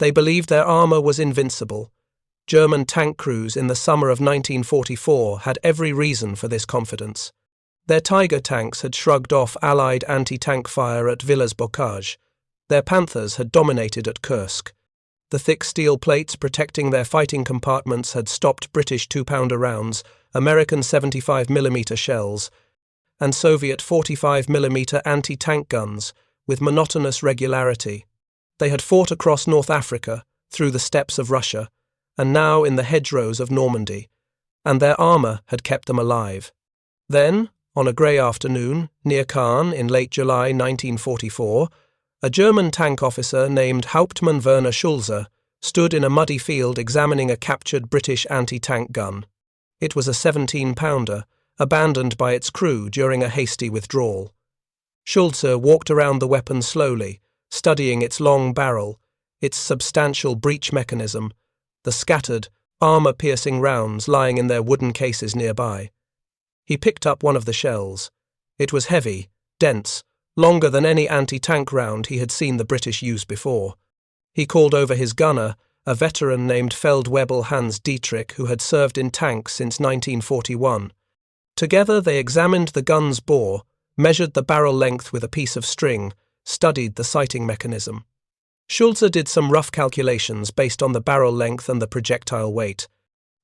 They believed their armor was invincible. German tank crews in the summer of 1944 had every reason for this confidence. Their Tiger tanks had shrugged off Allied anti-tank fire at Villers-Bocage. Their Panthers had dominated at Kursk. The thick steel plates protecting their fighting compartments had stopped British 2-pounder rounds, American 75mm shells, and Soviet 45mm anti-tank guns with monotonous regularity. They had fought across North Africa, through the steppes of Russia, and now in the hedgerows of Normandy, and their armour had kept them alive. Then, on a grey afternoon, near Caen in late July 1944, a German tank officer named Hauptmann Werner Schulze stood in a muddy field examining a captured British anti-tank gun. It was a 17-pounder, abandoned by its crew during a hasty withdrawal. Schulze walked around the weapon slowly, studying its long barrel, its substantial breech mechanism, the scattered, armour-piercing rounds lying in their wooden cases nearby. He picked up one of the shells. It was heavy, dense, longer than any anti-tank round he had seen the British use before. He called over his gunner, a veteran named Feldwebel Hans Dietrich, who had served in tanks since 1941. Together they examined the gun's bore, measured the barrel length with a piece of string, studied the sighting mechanism. Schulze did some rough calculations based on the barrel length and the projectile weight.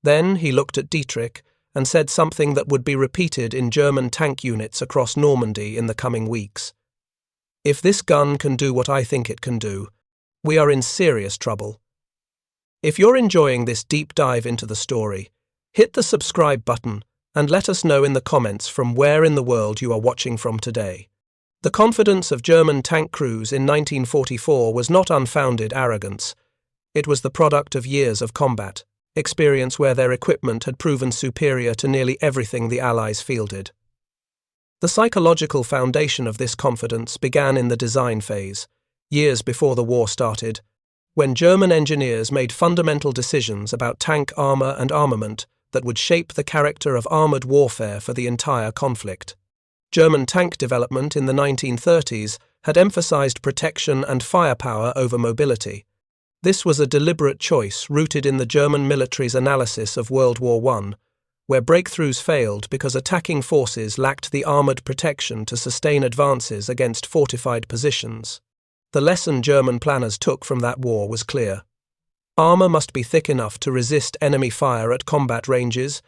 Then he looked at Dietrich and said something that would be repeated in German tank units across Normandy in the coming weeks. If this gun can do what I think it can do, we are in serious trouble. If you're enjoying this deep dive into the story, hit the subscribe button and let us know in the comments from where in the world you are watching from today. The confidence of German tank crews in 1944 was not unfounded arrogance. It was the product of years of combat, experience where their equipment had proven superior to nearly everything the Allies fielded. The psychological foundation of this confidence began in the design phase, years before the war started, when German engineers made fundamental decisions about tank armour and armament that would shape the character of armoured warfare for the entire conflict. German tank development in the 1930s had emphasized protection and firepower over mobility. This was a deliberate choice rooted in the German military's analysis of World War I, where breakthroughs failed because attacking forces lacked the armoured protection to sustain advances against fortified positions. The lesson German planners took from that war was clear. Armour must be thick enough to resist enemy fire at combat ranges,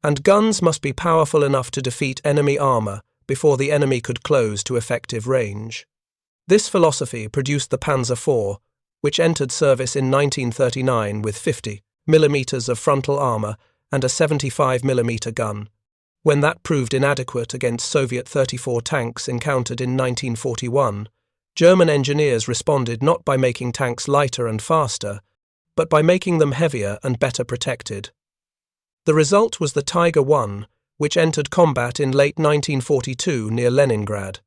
and guns must be powerful enough to defeat enemy armour before the enemy could close to effective range. This philosophy produced the Panzer IV, which entered service in 1939 with 50mm of frontal armour and a 75mm gun. When that proved inadequate against Soviet 34 tanks encountered in 1941, German engineers responded not by making tanks lighter and faster, but by making them heavier and better protected. The result was the Tiger I, which entered combat in late 1942 near Leningrad.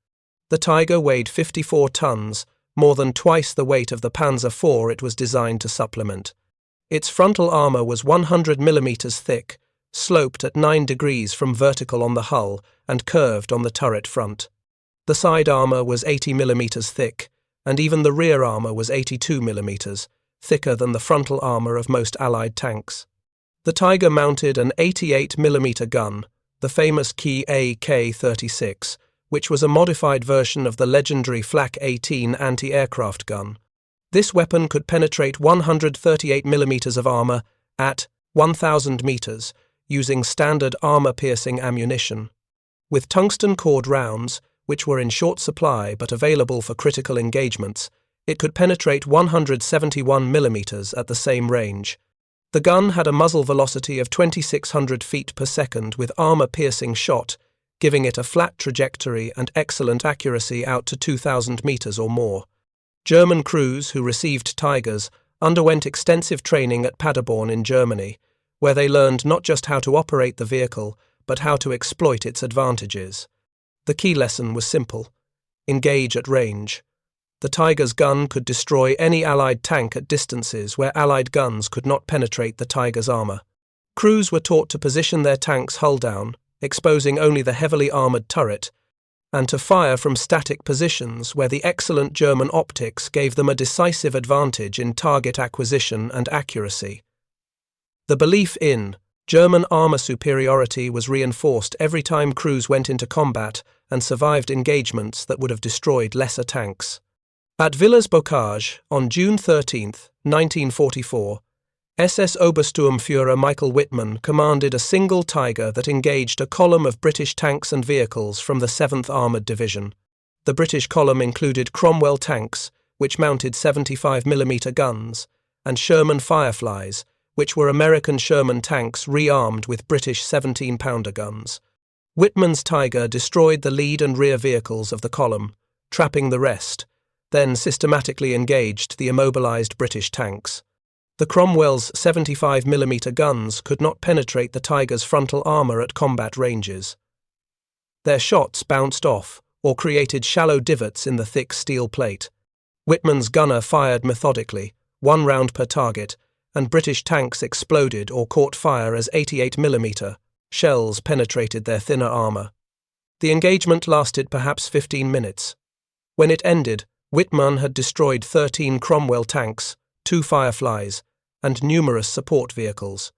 The Tiger weighed 54 tons, more than twice the weight of the Panzer IV it was designed to supplement. Its frontal armour was 100mm thick, sloped at 9 degrees from vertical on the hull and curved on the turret front. The side armour was 80mm thick, and even the rear armour was 82mm, thicker than the frontal armour of most Allied tanks. The Tiger mounted an 88mm gun, the famous Key AK-36, which was a modified version of the legendary Flak 18 anti-aircraft gun. This weapon could penetrate 138mm of armour at 1,000 metres, using standard armour-piercing ammunition. With tungsten-cored rounds, which were in short supply but available for critical engagements, it could penetrate 171mm at the same range. The gun had a muzzle velocity of 2,600 feet per second with armour-piercing shot, giving it a flat trajectory and excellent accuracy out to 2,000 metres or more. German crews who received Tigers underwent extensive training at Paderborn in Germany, where they learned not just how to operate the vehicle, but how to exploit its advantages. The key lesson was simple: engage at range. The Tiger's gun could destroy any Allied tank at distances where Allied guns could not penetrate the Tiger's armour. Crews were taught to position their tanks hull down, exposing only the heavily armoured turret, and to fire from static positions where the excellent German optics gave them a decisive advantage in target acquisition and accuracy. The belief in German armor superiority was reinforced every time crews went into combat and survived engagements that would have destroyed lesser tanks. At Villers-Bocage, on June 13, 1944, SS Obersturmführer Michael Wittmann commanded a single Tiger that engaged a column of British tanks and vehicles from the 7th Armoured Division. The British column included Cromwell tanks, which mounted 75mm guns, and Sherman Fireflies, which were American Sherman tanks rearmed with British 17-pounder guns. Wittmann's Tiger destroyed the lead and rear vehicles of the column, trapping the rest, then systematically engaged the immobilized British tanks. The Cromwell's 75mm guns could not penetrate the Tiger's frontal armour at combat ranges. Their shots bounced off or created shallow divots in the thick steel plate. Wittmann's gunner fired methodically, 1 round per target, and British tanks exploded or caught fire as 88mm shells penetrated their thinner armour. The engagement lasted perhaps 15 minutes. When it ended, Wittmann had destroyed 13 Cromwell tanks, 2 Fireflies, and numerous support vehicles.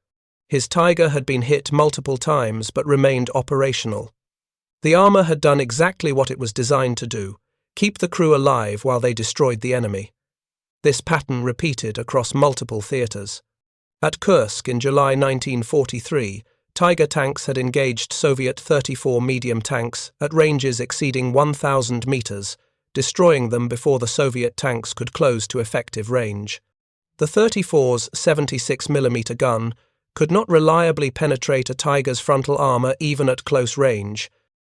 His Tiger had been hit multiple times but remained operational. The armour had done exactly what it was designed to do, keep the crew alive while they destroyed the enemy. This pattern repeated across multiple theatres. At Kursk in July 1943, Tiger tanks had engaged Soviet 34 medium tanks at ranges exceeding 1,000 metres, destroying them before the Soviet tanks could close to effective range. The 34's 76mm gun could not reliably penetrate a Tiger's frontal armour even at close range,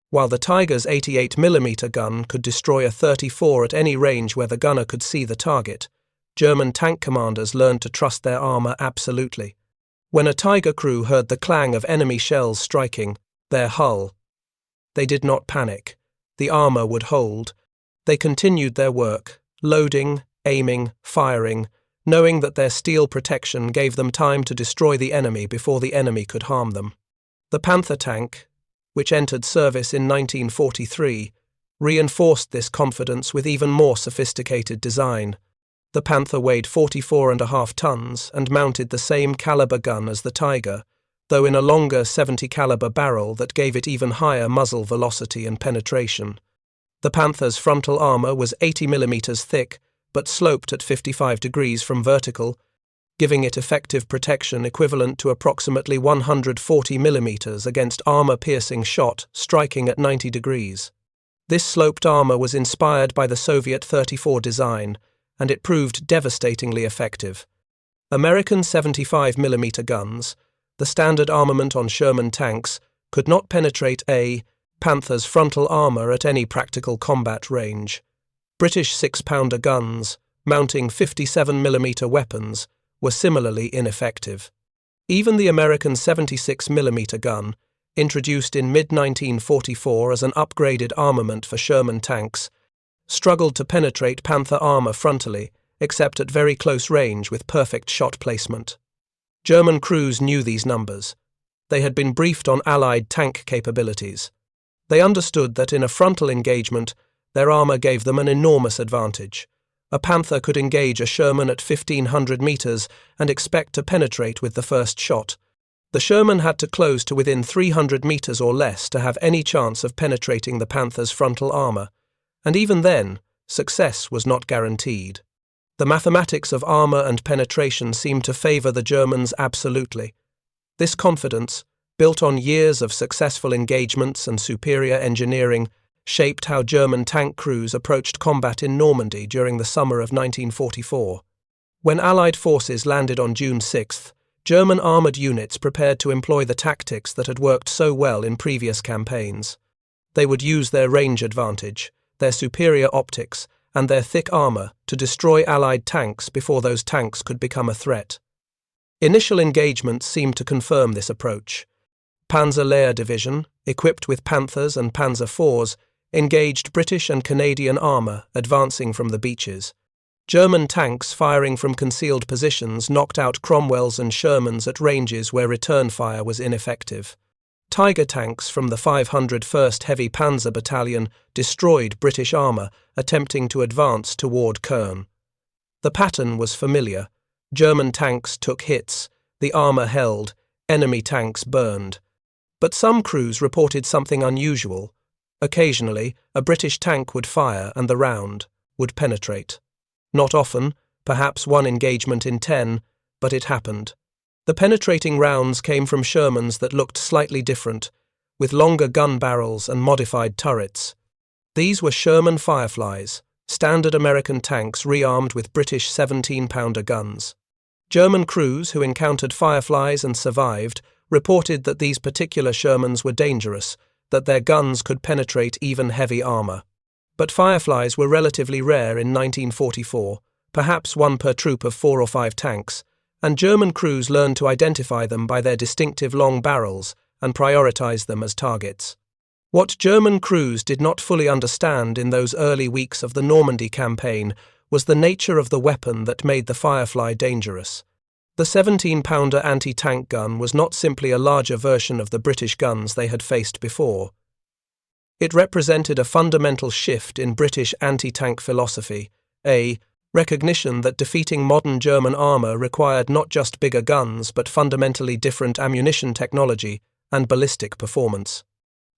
while the Tiger's 88mm gun could destroy a 34 at any range where the gunner could see the target. German tank commanders learned to trust their armour absolutely. When a Tiger crew heard the clang of enemy shells striking their hull, they did not panic. The armour would hold. They continued their work, loading, aiming, firing, knowing that their steel protection gave them time to destroy the enemy before the enemy could harm them. The Panther tank, which entered service in 1943, reinforced this confidence with even more sophisticated design. The Panther weighed 44.5 tons and mounted the same caliber gun as the Tiger, though in a longer 70 caliber barrel that gave it even higher muzzle velocity and penetration. The Panther's frontal armour was 80mm thick, but sloped at 55 degrees from vertical, giving it effective protection equivalent to approximately 140mm against armour-piercing shot striking at 90 degrees. This sloped armour was inspired by the Soviet 34 design, and it proved devastatingly effective. American 75mm guns, the standard armament on Sherman tanks, could not penetrate a Panther's frontal armour at any practical combat range. British 6-pounder guns, mounting 57mm weapons, were similarly ineffective. Even the American 76mm gun, introduced in mid-1944 as an upgraded armament for Sherman tanks, struggled to penetrate Panther armour frontally, except at very close range with perfect shot placement. German crews knew these numbers. They had been briefed on Allied tank capabilities. They understood that in a frontal engagement, their armour gave them an enormous advantage. A Panther could engage a Sherman at 1,500 metres and expect to penetrate with the first shot. The Sherman had to close to within 300 metres or less to have any chance of penetrating the Panther's frontal armour, and even then, success was not guaranteed. The mathematics of armour and penetration seemed to favour the Germans absolutely. This confidence, built on years of successful engagements and superior engineering, shaped how German tank crews approached combat in Normandy during the summer of 1944. When Allied forces landed on June 6th, German armoured units prepared to employ the tactics that had worked so well in previous campaigns. They would use their range advantage, their superior optics, and their thick armour to destroy Allied tanks before those tanks could become a threat. Initial engagements seemed to confirm this approach. Panzer Lehr Division, equipped with Panthers and Panzer IVs, engaged British and Canadian armour advancing from the beaches. German tanks firing from concealed positions knocked out Cromwell's and Sherman's at ranges where return fire was ineffective. Tiger tanks from the 501st Heavy Panzer Battalion destroyed British armour attempting to advance toward Caen. The pattern was familiar. German tanks took hits, the armour held, enemy tanks burned. But some crews reported something unusual. Occasionally, a British tank would fire and the round would penetrate. Not often, perhaps one engagement in 10, but it happened. The penetrating rounds came from Shermans that looked slightly different, with longer gun barrels and modified turrets. These were Sherman Fireflies, standard American tanks rearmed with British 17-pounder guns. German crews who encountered Fireflies and survived reported that these particular Shermans were dangerous, that their guns could penetrate even heavy armour. But Fireflies were relatively rare in 1944, perhaps one per troop of 4 or 5 tanks, and German crews learned to identify them by their distinctive long barrels and prioritize them as targets. What German crews did not fully understand in those early weeks of the Normandy campaign was the nature of the weapon that made the Firefly dangerous. The 17-pounder anti-tank gun was not simply a larger version of the British guns they had faced before. It represented a fundamental shift in British anti-tank philosophy, a recognition that defeating modern German armour required not just bigger guns but fundamentally different ammunition technology and ballistic performance.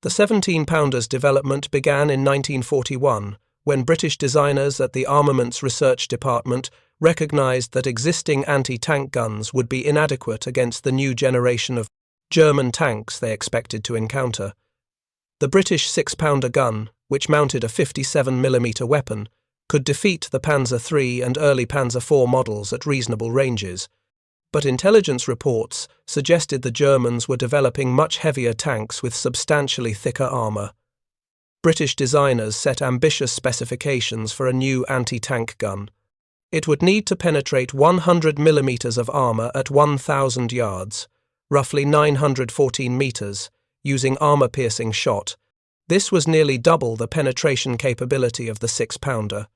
The 17-pounder's development began in 1941, when British designers at the Armaments Research Department recognised that existing anti-tank guns would be inadequate against the new generation of German tanks they expected to encounter. The British 6-pounder gun, which mounted a 57mm weapon, could defeat the Panzer III and early Panzer IV models at reasonable ranges, but intelligence reports suggested the Germans were developing much heavier tanks with substantially thicker armour. British designers set ambitious specifications for a new anti-tank gun. It would need to penetrate 100mm of armour at 1,000 yards, roughly 914 metres, using armour-piercing shot. This was nearly double the penetration capability of the 6-pounder.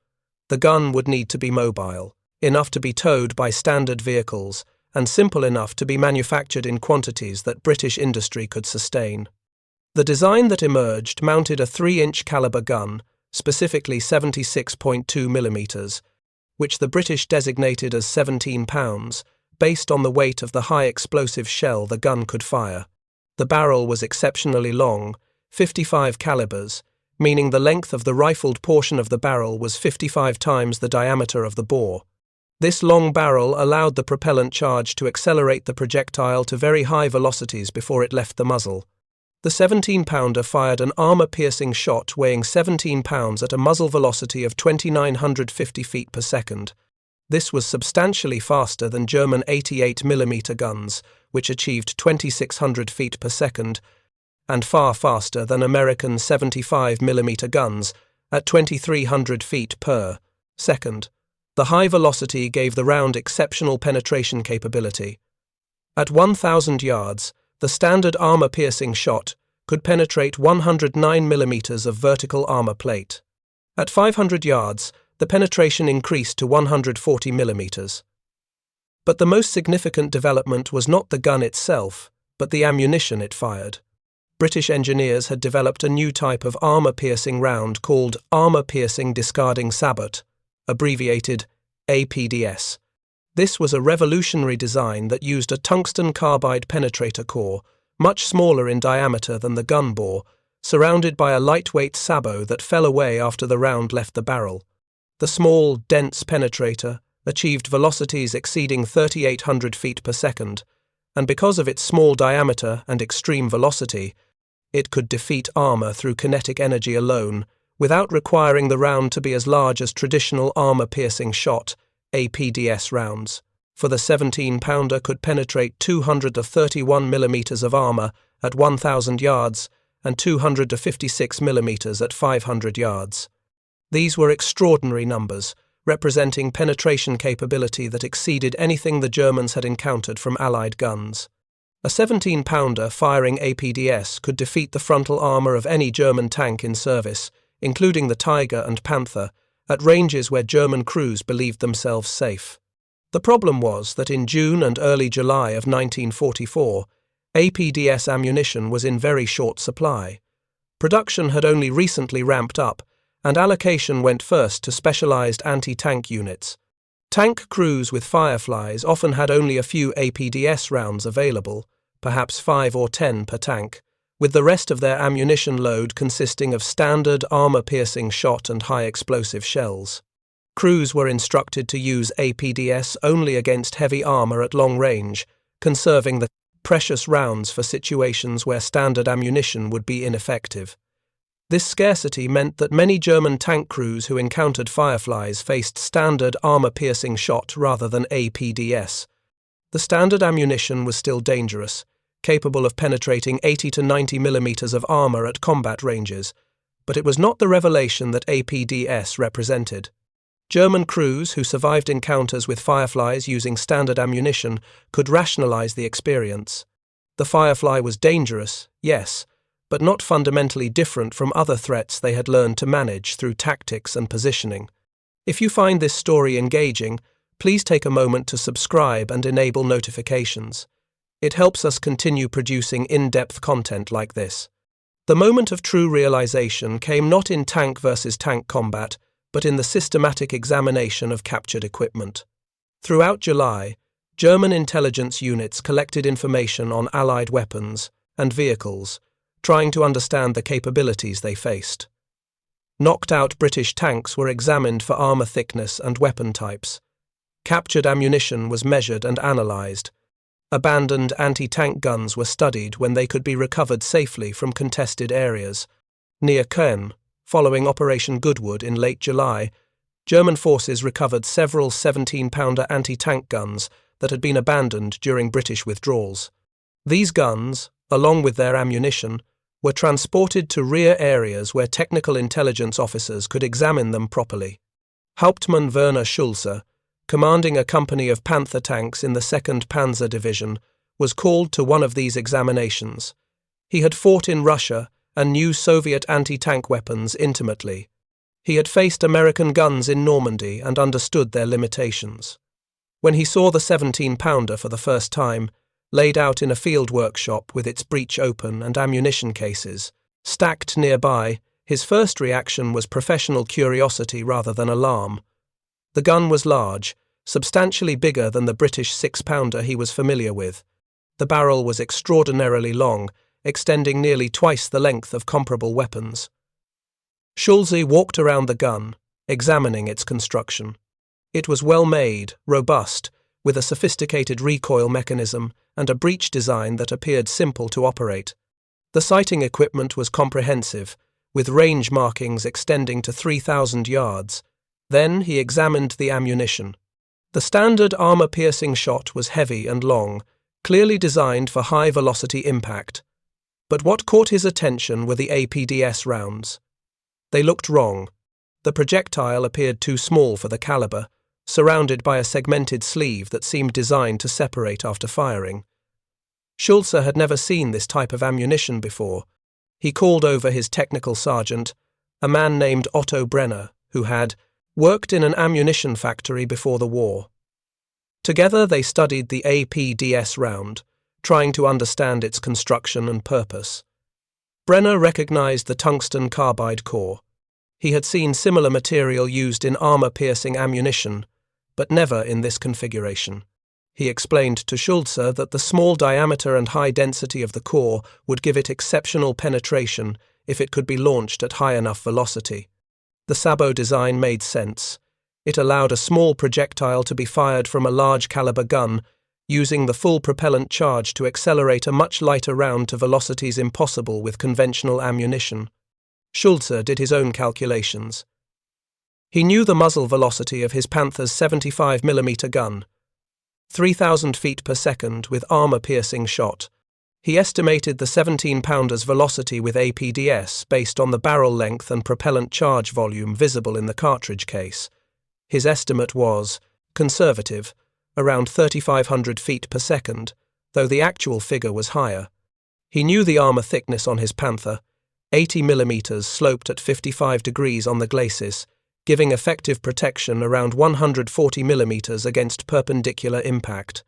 The gun would need to be mobile, enough to be towed by standard vehicles, and simple enough to be manufactured in quantities that British industry could sustain. The design that emerged mounted a 3-inch caliber gun, specifically 76.2mm, which the British designated as 17 pounds, based on the weight of the high explosive shell the gun could fire. The barrel was exceptionally long, 55 calibers, meaning the length of the rifled portion of the barrel was 55 times the diameter of the bore. This long barrel allowed the propellant charge to accelerate the projectile to very high velocities before it left the muzzle. The 17-pounder fired an armour-piercing shot weighing 17 pounds at a muzzle velocity of 2,950 feet per second. This was substantially faster than German 88mm guns, which achieved 2,600 feet per second, and far faster than American 75mm guns at 2,300 feet per second. The high velocity gave the round exceptional penetration capability. At 1,000 yards, the standard armour-piercing shot could penetrate 109mm of vertical armour plate. At 500 yards, the penetration increased to 140mm. But the most significant development was not the gun itself, but the ammunition it fired. British engineers had developed a new type of armour-piercing round called armour-piercing discarding sabot, abbreviated APDS. This was a revolutionary design that used a tungsten carbide penetrator core, much smaller in diameter than the gun bore, surrounded by a lightweight sabot that fell away after the round left the barrel. The small, dense penetrator achieved velocities exceeding 3,800 feet per second, and because of its small diameter and extreme velocity, it could defeat armour through kinetic energy alone, without requiring the round to be as large as traditional armour-piercing shot, APDS rounds, for the 17-pounder could penetrate 231mm of armour at 1,000 yards and 256mm at 500 yards. These were extraordinary numbers, representing penetration capability that exceeded anything the Germans had encountered from Allied guns. A 17-pounder firing APDS could defeat the frontal armour of any German tank in service, including the Tiger and Panther, at ranges where German crews believed themselves safe. The problem was that in June and early July of 1944, APDS ammunition was in very short supply. Production had only recently ramped up, and allocation went first to specialized anti-tank units. Tank crews with Fireflies often had only a few APDS rounds available, perhaps 5 or 10 per tank, with the rest of their ammunition load consisting of standard armor-piercing shot and high-explosive shells. Crews were instructed to use APDS only against heavy armor at long range, conserving the precious rounds for situations where standard ammunition would be ineffective. This scarcity meant that many German tank crews who encountered Fireflies faced standard armor-piercing shot rather than APDS. The standard ammunition was still dangerous, capable of penetrating 80 to 90 millimeters of armor at combat ranges, but it was not the revelation that APDS represented. German crews who survived encounters with Fireflies using standard ammunition could rationalize the experience. The Firefly was dangerous, yes, but not fundamentally different from other threats they had learned to manage through tactics and positioning. If you find this story engaging, please take a moment to subscribe and enable notifications. It helps us continue producing in-depth content like this. The moment of true realization came not in tank versus tank combat, but in the systematic examination of captured equipment. Throughout July, German intelligence units collected information on Allied weapons and vehicles, trying to understand the capabilities they faced. Knocked-out British tanks were examined for armor thickness and weapon types. Captured ammunition was measured and analyzed. Abandoned anti-tank guns were studied when they could be recovered safely from contested areas. Near Caen, following Operation Goodwood in late July, German forces recovered several 17-pounder anti-tank guns that had been abandoned during British withdrawals. These guns, along with their ammunition, were transported to rear areas where technical intelligence officers could examine them properly. Hauptmann Werner Schulze, commanding a company of Panther tanks in the 2nd Panzer Division, was called to one of these examinations. He had fought in Russia and knew Soviet anti-tank weapons intimately. He had faced American guns in Normandy and understood their limitations. When he saw the 17-pounder for the first time, laid out in a field workshop with its breech open and ammunition cases, stacked nearby, his first reaction was professional curiosity rather than alarm. The gun was large, substantially bigger than the British 6-pounder he was familiar with. The barrel was extraordinarily long, extending nearly twice the length of comparable weapons. Schulze walked around the gun, examining its construction. It was well made, robust, with a sophisticated recoil mechanism and a breech design that appeared simple to operate. The sighting equipment was comprehensive, with range markings extending to 3,000 yards. Then he examined the ammunition. The standard armor-piercing shot was heavy and long, clearly designed for high-velocity impact. But what caught his attention were the APDS rounds. They looked wrong. The projectile appeared too small for the caliber, surrounded by a segmented sleeve that seemed designed to separate after firing. Schulze had never seen this type of ammunition before. He called over his technical sergeant, a man named Otto Brenner, who had worked in an ammunition factory before the war. Together they studied the APDS round, trying to understand its construction and purpose. Brenner recognized the tungsten carbide core. He had seen similar material used in armor-piercing ammunition, but never in this configuration. He explained to Schulze that the small diameter and high density of the core would give it exceptional penetration if it could be launched at high enough velocity. The sabot design made sense. It allowed a small projectile to be fired from a large-caliber gun, using the full propellant charge to accelerate a much lighter round to velocities impossible with conventional ammunition. Schulze did his own calculations. He knew the muzzle velocity of his Panther's 75mm gun, 3,000 feet per second with armor-piercing shot. He estimated the 17-pounder's velocity with APDS based on the barrel length and propellant charge volume visible in the cartridge case. His estimate was conservative, around 3,500 feet per second, though the actual figure was higher. He knew the armor thickness on his Panther, 80mm sloped at 55 degrees on the glacis, giving effective protection around 140mm against perpendicular impact.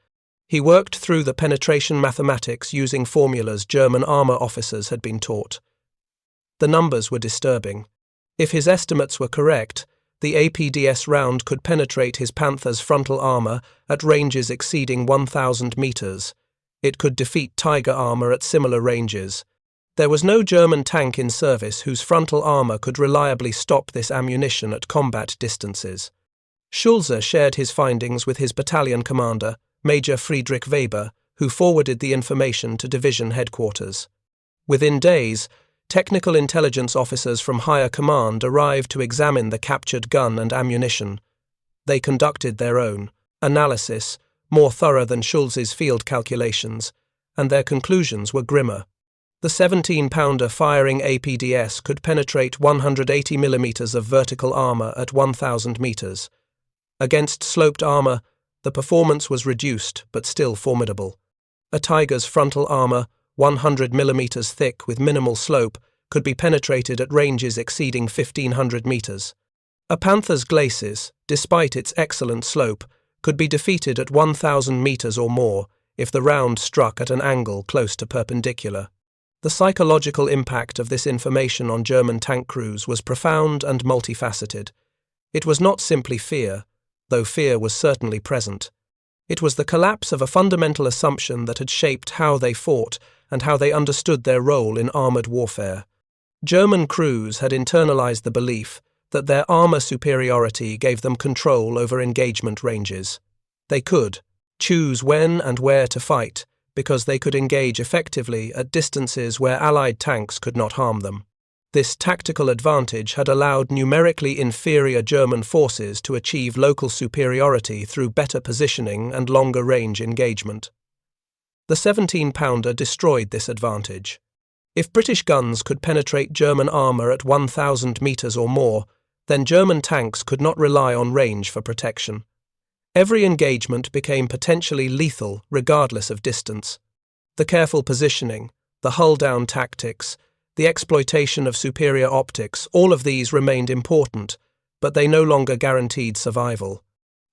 He worked through the penetration mathematics using formulas German armor officers had been taught. The numbers were disturbing. If his estimates were correct, the APDS round could penetrate his Panther's frontal armor at ranges exceeding 1,000 meters. It could defeat Tiger armor at similar ranges. There was no German tank in service whose frontal armor could reliably stop this ammunition at combat distances. Schulze shared his findings with his battalion commander, Major Friedrich Weber, who forwarded the information to division headquarters. Within days, technical intelligence officers from higher command arrived to examine the captured gun and ammunition. They conducted their own analysis, more thorough than Schulze's field calculations, and their conclusions were grimmer. The 17-pounder firing APDS could penetrate 180 millimeters of vertical armor at 1,000 meters. Against sloped armor, the performance was reduced but still formidable. A Tiger's frontal armor, 100 millimeters thick with minimal slope, could be penetrated at ranges exceeding 1,500 meters. A Panther's glacis, despite its excellent slope, could be defeated at 1,000 meters or more if the round struck at an angle close to perpendicular. The psychological impact of this information on German tank crews was profound and multifaceted. It was not simply fear, though fear was certainly present. It was the collapse of a fundamental assumption that had shaped how they fought and how they understood their role in armored warfare. German crews had internalized the belief that their armor superiority gave them control over engagement ranges. They could choose when and where to fight because they could engage effectively at distances where Allied tanks could not harm them. This tactical advantage had allowed numerically inferior German forces to achieve local superiority through better positioning and longer-range engagement. The 17-pounder destroyed this advantage. If British guns could penetrate German armor at 1,000 meters or more, then German tanks could not rely on range for protection. Every engagement became potentially lethal regardless of distance. The careful positioning, the hull-down tactics, the exploitation of superior optics, all of these remained important, but they no longer guaranteed survival.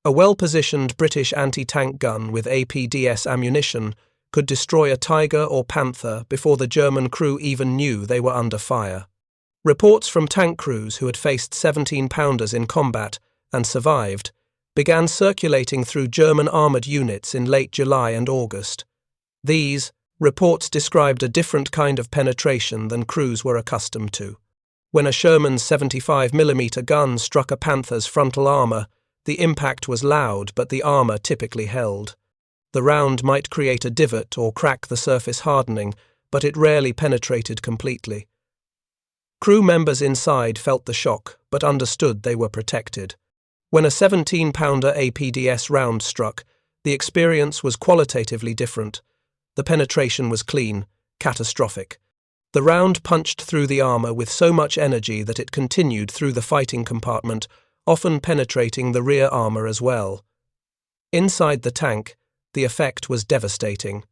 A well-positioned British anti-tank gun with APDS ammunition could destroy a Tiger or Panther before the German crew even knew they were under fire. Reports from tank crews who had faced 17-pounders in combat and survived began circulating through German armoured units in late July and August. These reports described a different kind of penetration than crews were accustomed to. When a Sherman's 75mm gun struck a Panther's frontal armour, the impact was loud but the armour typically held. The round might create a divot or crack the surface hardening, but it rarely penetrated completely. Crew members inside felt the shock but understood they were protected. When a 17-pounder APDS round struck, the experience was qualitatively different. The penetration was clean, catastrophic. The round punched through the armor with so much energy that it continued through the fighting compartment, often penetrating the rear armor as well. Inside the tank, the effect was devastating.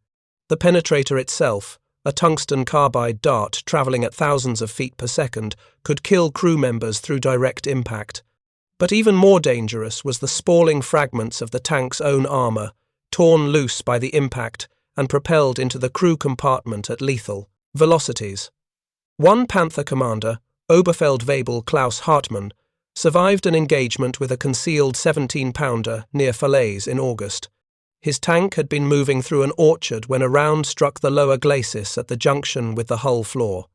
The penetrator itself, a tungsten carbide dart traveling at thousands of feet per second, could kill crew members through direct impact. But even more dangerous was the spalling fragments of the tank's own armor, torn loose by the impact and propelled into the crew compartment at lethal velocities. One Panther commander, Oberfeldwebel Klaus Hauptmann, survived an engagement with a concealed 17-pounder near Falaise in August. His tank had been moving through an orchard when a round struck the lower glacis at the junction with the hull floor.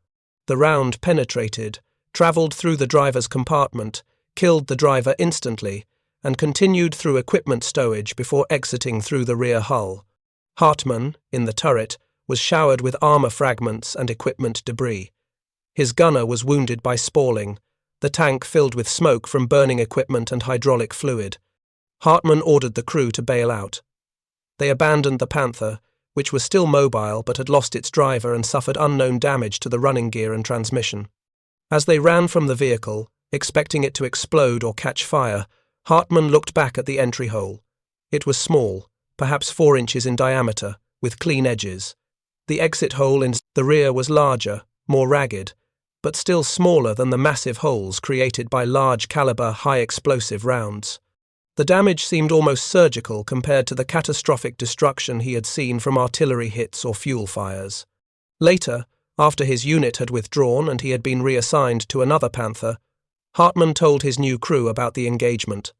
The round penetrated, travelled through the driver's compartment, killed the driver instantly, and continued through equipment stowage before exiting through the rear hull. Hauptmann, in the turret, was showered with armour fragments and equipment debris. His gunner was wounded by spalling, the tank filled with smoke from burning equipment and hydraulic fluid. Hauptmann ordered the crew to bail out. They abandoned the Panther, which was still mobile but had lost its driver and suffered unknown damage to the running gear and transmission. As they ran from the vehicle, expecting it to explode or catch fire, Hauptmann looked back at the entry hole. It was small, perhaps 4 inches in diameter, with clean edges. The exit hole in the rear was larger, more ragged, but still smaller than the massive holes created by large-caliber, high-explosive rounds. The damage seemed almost surgical compared to the catastrophic destruction he had seen from artillery hits or fuel fires. Later, after his unit had withdrawn and he had been reassigned to another Panther, Hauptmann told his new crew about the engagement.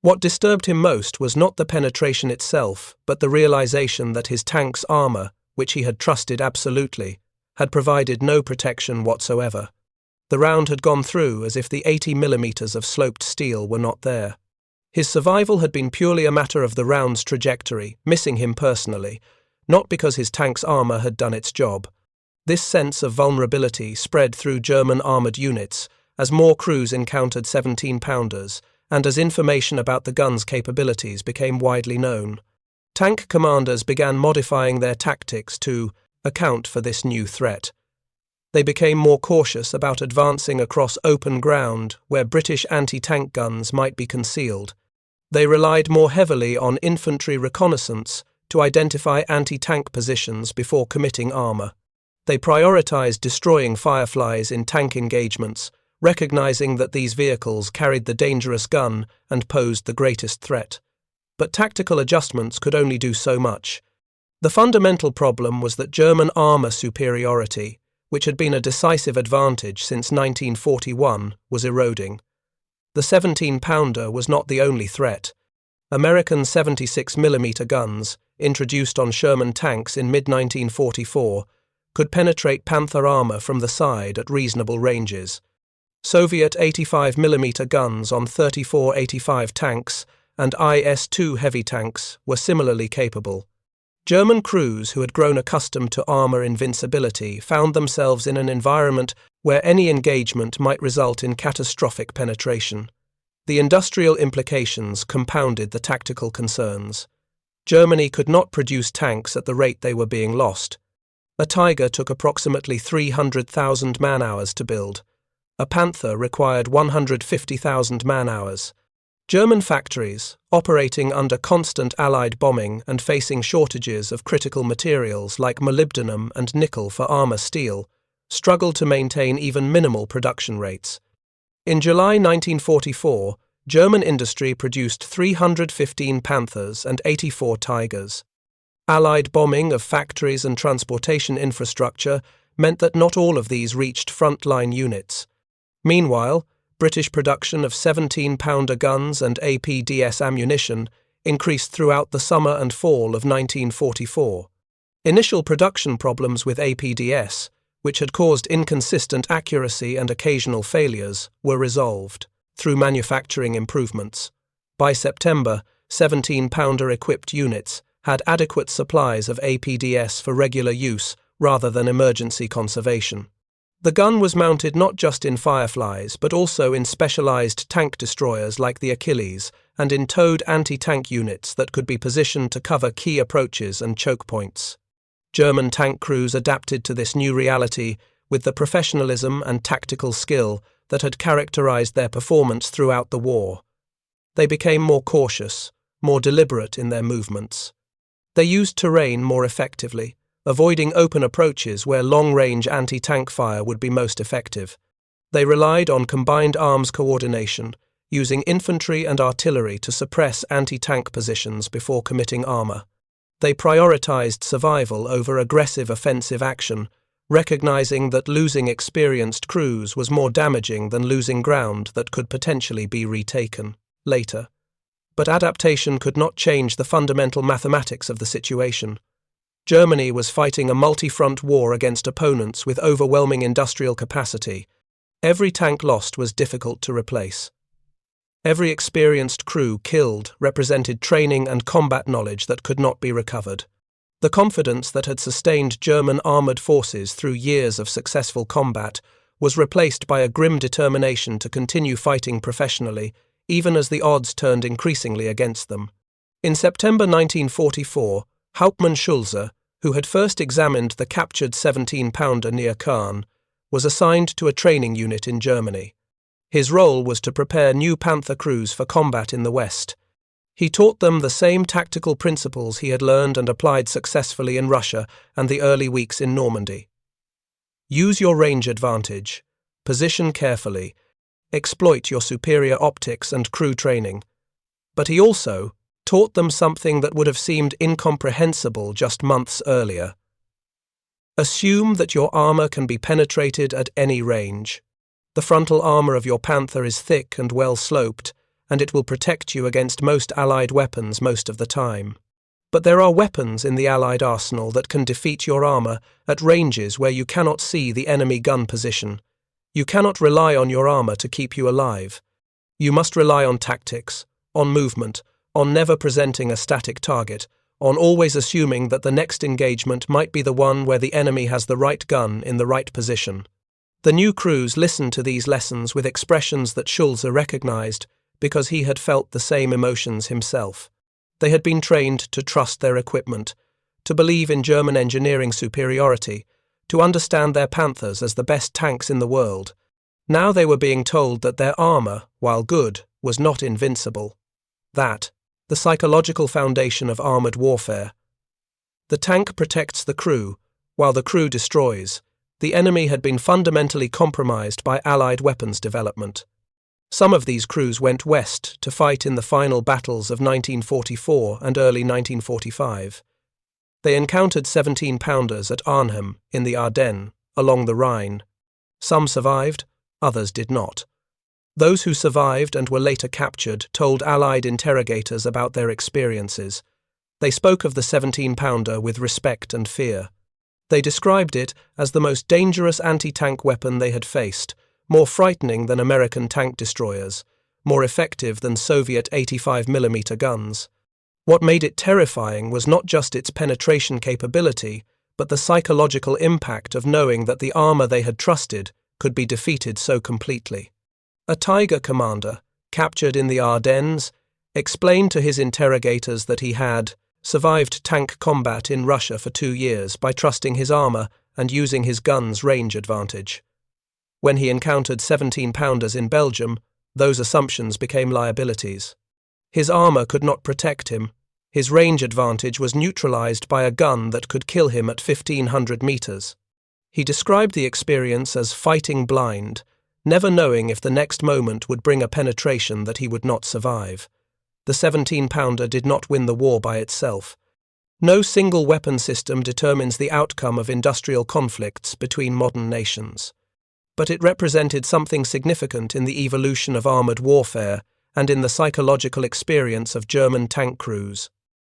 What disturbed him most was not the penetration itself, but the realization that his tank's armor, which he had trusted absolutely, had provided no protection whatsoever. The round had gone through as if the 80 millimeters of sloped steel were not there. His survival had been purely a matter of the round's trajectory, missing him personally, not because his tank's armor had done its job. This sense of vulnerability spread through German armored units as more crews encountered 17-pounders and as information about the gun's capabilities became widely known. Tank commanders began modifying their tactics to account for this new threat. They became more cautious about advancing across open ground where British anti-tank guns might be concealed. They relied more heavily on infantry reconnaissance to identify anti-tank positions before committing armor. They prioritized destroying Fireflies in tank engagements, recognizing that these vehicles carried the dangerous gun and posed the greatest threat. But tactical adjustments could only do so much. The fundamental problem was that German armor superiority, which had been a decisive advantage since 1941, was eroding. The 17-pounder was not the only threat. American 76mm guns, introduced on Sherman tanks in mid-1944, could penetrate Panther armor from the side at reasonable ranges. Soviet 85mm guns on 34-85 tanks and IS-2 heavy tanks were similarly capable. German crews who had grown accustomed to armor invincibility found themselves in an environment where any engagement might result in catastrophic penetration. The industrial implications compounded the tactical concerns. Germany could not produce tanks at the rate they were being lost. A Tiger took approximately 300,000 man-hours to build. A Panther required 150,000 man-hours. German factories, operating under constant Allied bombing and facing shortages of critical materials like molybdenum and nickel for armor steel, struggled to maintain even minimal production rates. In July 1944, German industry produced 315 Panthers and 84 Tigers. Allied bombing of factories and transportation infrastructure meant that not all of these reached front-line units. Meanwhile, British production of 17-pounder guns and APDS ammunition increased throughout the summer and fall of 1944. Initial production problems with APDS, which had caused inconsistent accuracy and occasional failures, were resolved through manufacturing improvements. By September, 17-pounder equipped units had adequate supplies of APDS for regular use rather than emergency conservation. The gun was mounted not just in Fireflies but also in specialized tank destroyers like the Achilles and in towed anti-tank units that could be positioned to cover key approaches and choke points. German tank crews adapted to this new reality with the professionalism and tactical skill that had characterized their performance throughout the war. They became more cautious, more deliberate in their movements. They used terrain more effectively, avoiding open approaches where long-range anti-tank fire would be most effective. They relied on combined arms coordination, using infantry and artillery to suppress anti-tank positions before committing armor. They prioritized survival over aggressive offensive action, recognizing that losing experienced crews was more damaging than losing ground that could potentially be retaken later. But adaptation could not change the fundamental mathematics of the situation. Germany was fighting a multi-front war against opponents with overwhelming industrial capacity. Every tank lost was difficult to replace. Every experienced crew killed represented training and combat knowledge that could not be recovered. The confidence that had sustained German armored forces through years of successful combat was replaced by a grim determination to continue fighting professionally, even as the odds turned increasingly against them. In September 1944, Hauptmann Schulze, who had first examined the captured 17-pounder near Caen, was assigned to a training unit in Germany. His role was to prepare new Panther crews for combat in the West. He taught them the same tactical principles he had learned and applied successfully in Russia and the early weeks in Normandy. Use your range advantage. Position carefully. Exploit your superior optics and crew training. But he also taught them something that would have seemed incomprehensible just months earlier. Assume that your armor can be penetrated at any range. The frontal armor of your Panther is thick and well sloped, and it will protect you against most Allied weapons most of the time. But there are weapons in the Allied arsenal that can defeat your armor at ranges where you cannot see the enemy gun position. You cannot rely on your armor to keep you alive. You must rely on tactics, on movement, on never presenting a static target, on always assuming that the next engagement might be the one where the enemy has the right gun in the right position. The new crews listened to these lessons with expressions that Schulze recognized because he had felt the same emotions himself. They had been trained to trust their equipment, to believe in German engineering superiority, to understand their Panthers as the best tanks in the world. Now they were being told that their armor, while good, was not invincible. That, the psychological foundation of armored warfare. The tank protects the crew, while the crew destroys. The enemy had been fundamentally compromised by Allied weapons development. Some of these crews went west to fight in the final battles of 1944 and early 1945. They encountered 17-pounders at Arnhem in the Ardennes, along the Rhine. Some survived, others did not. Those who survived and were later captured told Allied interrogators about their experiences. They spoke of the 17-pounder with respect and fear. They described it as the most dangerous anti-tank weapon they had faced, more frightening than American tank destroyers, more effective than Soviet 85mm guns. What made it terrifying was not just its penetration capability, but the psychological impact of knowing that the armor they had trusted could be defeated so completely. A Tiger commander, captured in the Ardennes, explained to his interrogators that he had survived tank combat in Russia for 2 years by trusting his armor and using his gun's range advantage. When he encountered 17-pounders in Belgium, those assumptions became liabilities. His armor could not protect him. His range advantage was neutralized by a gun that could kill him at 1,500 meters. He described the experience as fighting blind, never knowing if the next moment would bring a penetration that he would not survive. The 17-pounder did not win the war by itself. No single weapon system determines the outcome of industrial conflicts between modern nations. But it represented something significant in the evolution of armored warfare and in the psychological experience of German tank crews.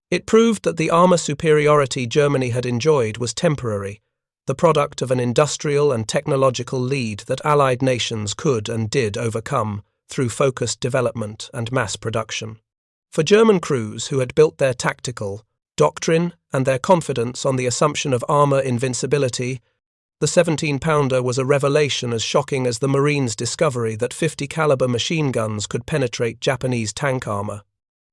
It proved that the armor superiority Germany had enjoyed was temporary, the product of an industrial and technological lead that Allied nations could and did overcome through focused development and mass production. For German crews who had built their tactical doctrine and their confidence on the assumption of armor invincibility, the 17-pounder was a revelation as shocking as the Marines' discovery that 50-caliber machine guns could penetrate Japanese tank armor.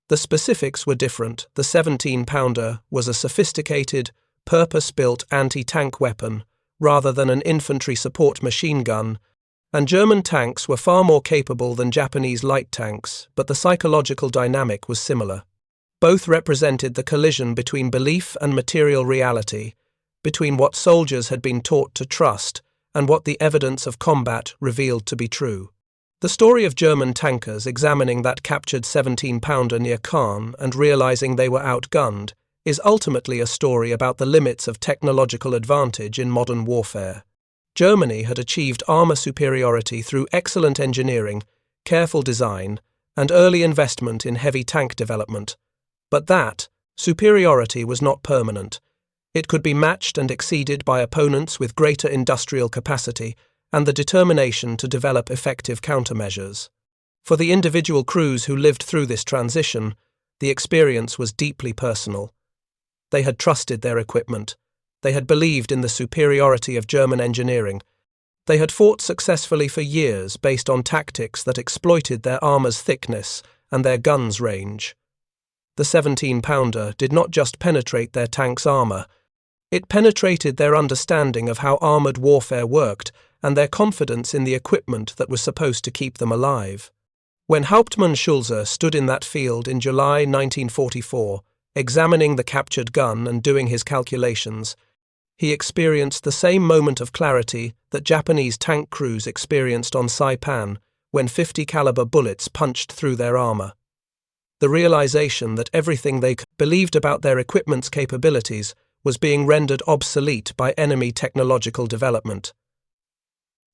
The specifics were different. The 17-pounder was a sophisticated, purpose-built anti-tank weapon rather than an infantry support machine gun, and German tanks were far more capable than Japanese light tanks, but the psychological dynamic was similar. Both represented the collision between belief and material reality, between what soldiers had been taught to trust and what the evidence of combat revealed to be true. The story of German tankers examining that captured 17-pounder near Caen and realizing they were outgunned is ultimately a story about the limits of technological advantage in modern warfare. Germany had achieved armor superiority through excellent engineering, careful design, and early investment in heavy tank development. But that superiority was not permanent. It could be matched and exceeded by opponents with greater industrial capacity and the determination to develop effective countermeasures. For the individual crews who lived through this transition, the experience was deeply personal. They had trusted their equipment. They had believed in the superiority of German engineering. They had fought successfully for years based on tactics that exploited their armor's thickness and their guns' range. The 17-pounder did not just penetrate their tank's armor. It penetrated their understanding of how armored warfare worked and their confidence in the equipment that was supposed to keep them alive. When Hauptmann Schulze stood in that field in July 1944, examining the captured gun and doing his calculations, he experienced the same moment of clarity that Japanese tank crews experienced on Saipan when 50-caliber bullets punched through their armor. The realization that everything they believed about their equipment's capabilities was being rendered obsolete by enemy technological development.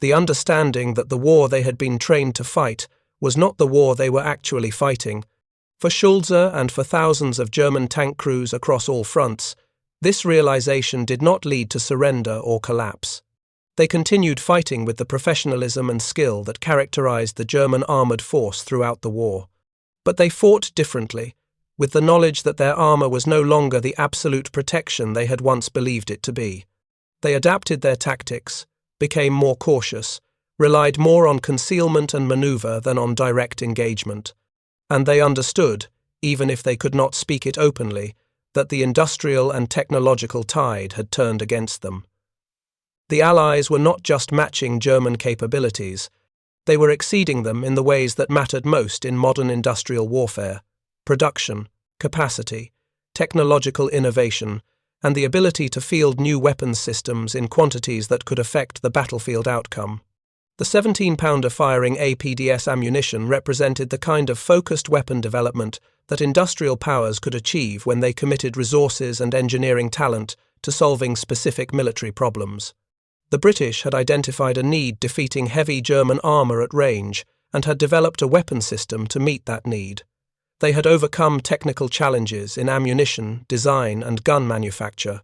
The understanding that the war they had been trained to fight was not the war they were actually fighting. For Schulze and for thousands of German tank crews across all fronts, this realization did not lead to surrender or collapse. They continued fighting with the professionalism and skill that characterized the German armored force throughout the war. But they fought differently, with the knowledge that their armor was no longer the absolute protection they had once believed it to be. They adapted their tactics, became more cautious, relied more on concealment and maneuver than on direct engagement. And they understood, even if they could not speak it openly, that the industrial and technological tide had turned against them. The Allies were not just matching German capabilities, they were exceeding them in the ways that mattered most in modern industrial warfare: production, capacity, technological innovation, and the ability to field new weapons systems in quantities that could affect the battlefield outcome. The 17-pounder firing APDS ammunition represented the kind of focused weapon development that industrial powers could achieve when they committed resources and engineering talent to solving specific military problems. The British had identified a need defeating heavy German armour at range and had developed a weapon system to meet that need. They had overcome technical challenges in ammunition, design, and gun manufacture.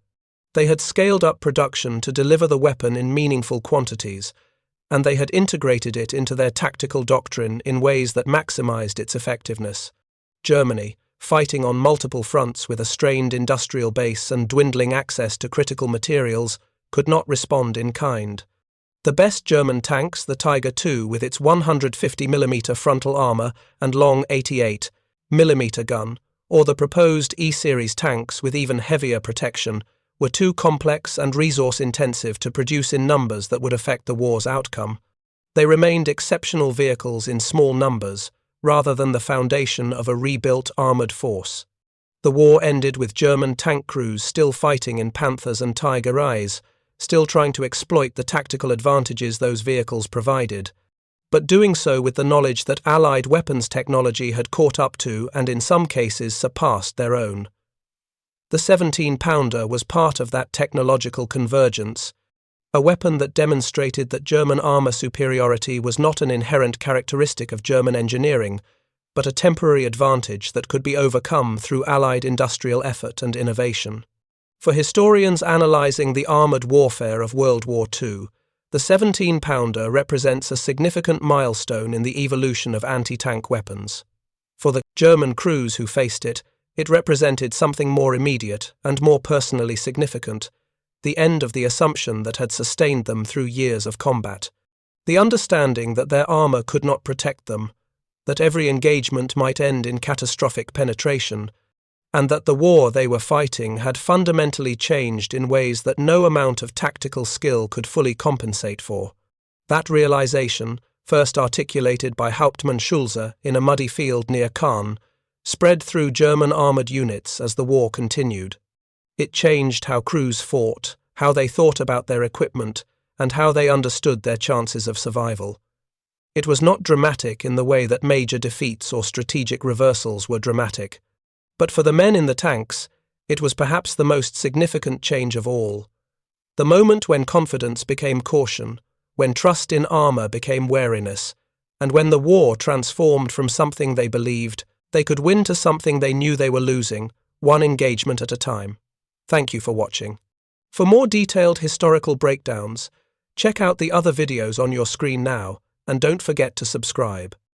They had scaled up production to deliver the weapon in meaningful quantities, and they had integrated it into their tactical doctrine in ways that maximized its effectiveness. Germany, fighting on multiple fronts with a strained industrial base and dwindling access to critical materials, could not respond in kind. The best German tanks, the Tiger II with its 150mm frontal armor and long 88mm gun, or the proposed E-series tanks with even heavier protection, were too complex and resource-intensive to produce in numbers that would affect the war's outcome. They remained exceptional vehicles in small numbers, rather than the foundation of a rebuilt armoured force. The war ended with German tank crews still fighting in Panthers and Tiger IIs, still trying to exploit the tactical advantages those vehicles provided, but doing so with the knowledge that Allied weapons technology had caught up to and in some cases surpassed their own. The 17-pounder was part of that technological convergence, a weapon that demonstrated that German armour superiority was not an inherent characteristic of German engineering, but a temporary advantage that could be overcome through Allied industrial effort and innovation. For historians analysing the armoured warfare of World War II, the 17-pounder represents a significant milestone in the evolution of anti-tank weapons. For the German crews who faced it, it represented something more immediate and more personally significant, the end of the assumption that had sustained them through years of combat. The understanding that their armour could not protect them, that every engagement might end in catastrophic penetration, and that the war they were fighting had fundamentally changed in ways that no amount of tactical skill could fully compensate for. That realization, first articulated by Hauptmann Schulze in a muddy field near Caen, spread through German armoured units as the war continued. It changed how crews fought, how they thought about their equipment, and how they understood their chances of survival. It was not dramatic in the way that major defeats or strategic reversals were dramatic, but for the men in the tanks, it was perhaps the most significant change of all. The moment when confidence became caution, when trust in armour became wariness, and when the war transformed from something they believed they could win to something they knew they were losing, one engagement at a time. Thank you for watching. For more detailed historical breakdowns, check out the other videos on your screen now, and don't forget to subscribe.